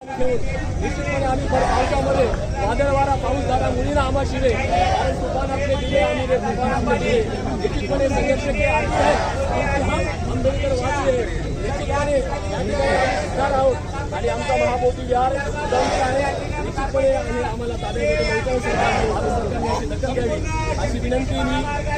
निश्चितपणे आम्ही पावसामध्ये वादळ वारा पाऊस झाला मुलींना आम्हा शिरे कारण तुफान आपले दिले आम्ही रे तुफान आपले दिले निश्चितपणे संघर्ष के आले आहे आंबेडकर वाचले निश्चितपणे आम्ही आहोत आणि आमचा महाबोधी विहार उदाहरण आहे निश्चितपणे आम्हाला ताब्यात सरकारने अशी दखल घ्यावी अशी विनंती मी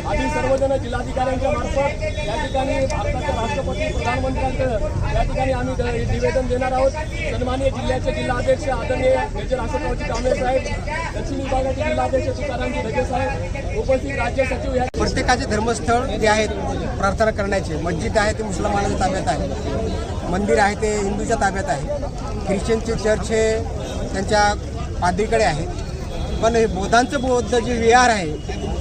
आधी सर्वजण जिल्हाधिकाऱ्यांच्या मार्फत या ठिकाणी भारताच्या राष्ट्रपती प्रधानमंत्र्यांकडे या ठिकाणी आम्ही निवेदन देणार आहोत। सन्माननीय जिल्ह्याचे जिल्हाध्यक्ष आदरणीय मेजर अशोकरावजी कांबळे साहेब, दक्षिण विभागाचे जिल्हाध्यक्ष तुकारामजी ढगे साहेब, उपस्थित राज्य सचिव या प्रत्येकाचे धर्मस्थळ जे आहेत प्रार्थना करण्याचे मस्जिद आहे ते मुसलमानाच्या ताब्यात आहे, मंदिर आहे ते हिंदूच्या ताब्यात आहे, ख्रिश्चनचे चर्च हे त्यांच्या पादरीकडे आहे, पण हे बौद्धांचं जे विहार आहे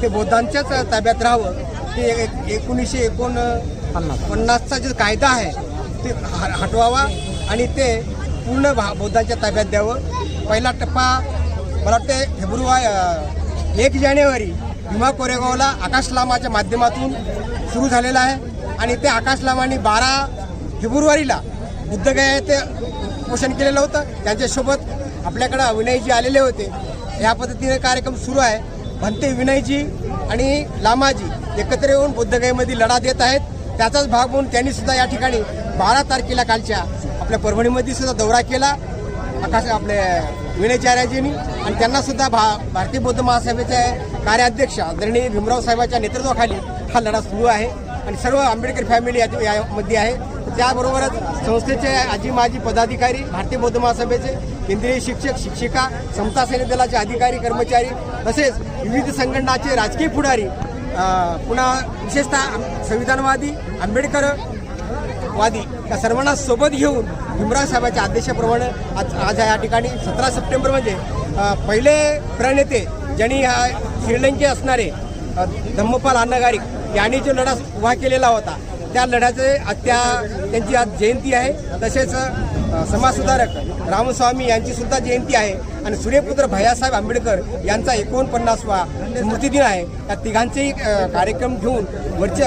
ते बौद्धांच्याच ताब्यात राहावं। ते 1949चा जो कायदा आहे ते हटवावा आणि ते पूर्ण बौद्धांच्या ताब्यात द्यावं। पहिला टप्पा मला वाटते 1 जानेवारी भीमा कोरेगावला आकाश लामाच्या माध्यमातून सुरू झालेला आहे आणि ते आकाश लामांनी 12 फेब्रुवारीला बुद्धगया येथे पोषण केलेलं होतं। त्यांच्यासोबत आपल्याकडं विनयजी आलेले होते। या पद्धतीने कार्यक्रम सुरू आहे। भंते विनयजी आणि लामाजी एकत्र येऊन बुद्धगयेमध्ये लढा देत आहेत। त्याचाच भाग म्हणून त्यांनी सुद्धा या ठिकाणी 12 तारखेला कालच्या आपल्या परभणीमध्ये सुद्धा दौरा केला आपले विनयचार्यजींनी आणि त्यांना सुद्धा भारतीय बौद्ध महासभेचे कार्याध्यक्ष आदरणीय भीमराव साहेबांच्या नेतृत्वाखाली हा लढा सुरू आहे आणि सर्व आंबेडकर फॅमिली यामध्ये आहे। त्याबरोबरच संस्थेचे आजी माजी पदाधिकारी, भारतीय बौद्ध महासभेचे केंद्रीय शिक्षक शिक्षिका, समता सैनिक दलाचे अधिकारी कर्मचारी तसेच विविध संघटनाचे राजकीय पुढारी, पुन्हा विशेषतः संविधानवादी आंबेडकरवादी या सर्वांना सोबत घेऊन भीमराव साहेबांच्या आदेशाप्रमाणे आज या ठिकाणी 17 सप्टेंबर म्हणजे पहिले प्रणेते ज्यांनी श्रीलंके असणारे धम्मपाल अन्नगारिक यांनी जो लढा उभा केलेला होता त्या लढ्याचे त्यांची आज जयंती आहे। तसेच समाजसुधारक रामस्वामी यांची सुद्धा जयंती आहे आणि सूर्यपुत्र भैयासाहेब आंबेडकर यांचा 49वा स्मृतिदिन आहे। या तिघांचेही कार्यक्रम घेऊन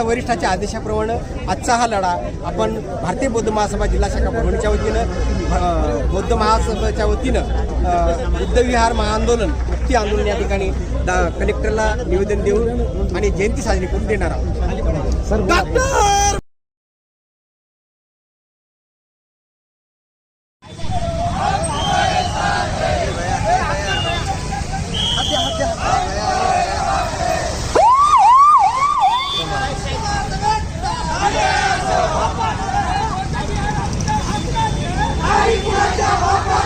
वरिष्ठाच्या आदेशाप्रमाणे आजचा हा लढा आपण भारतीय बौद्ध महासभा जिल्हा शाखा परभणीच्या वतीनं बौद्ध महासभेच्या वतीनं बुद्ध विहार महाआंदोलन मुक्ती आंदोलन या ठिकाणी कलेक्टरला निवेदन देऊन आणि जयंती साजरी करून देणार आहोत।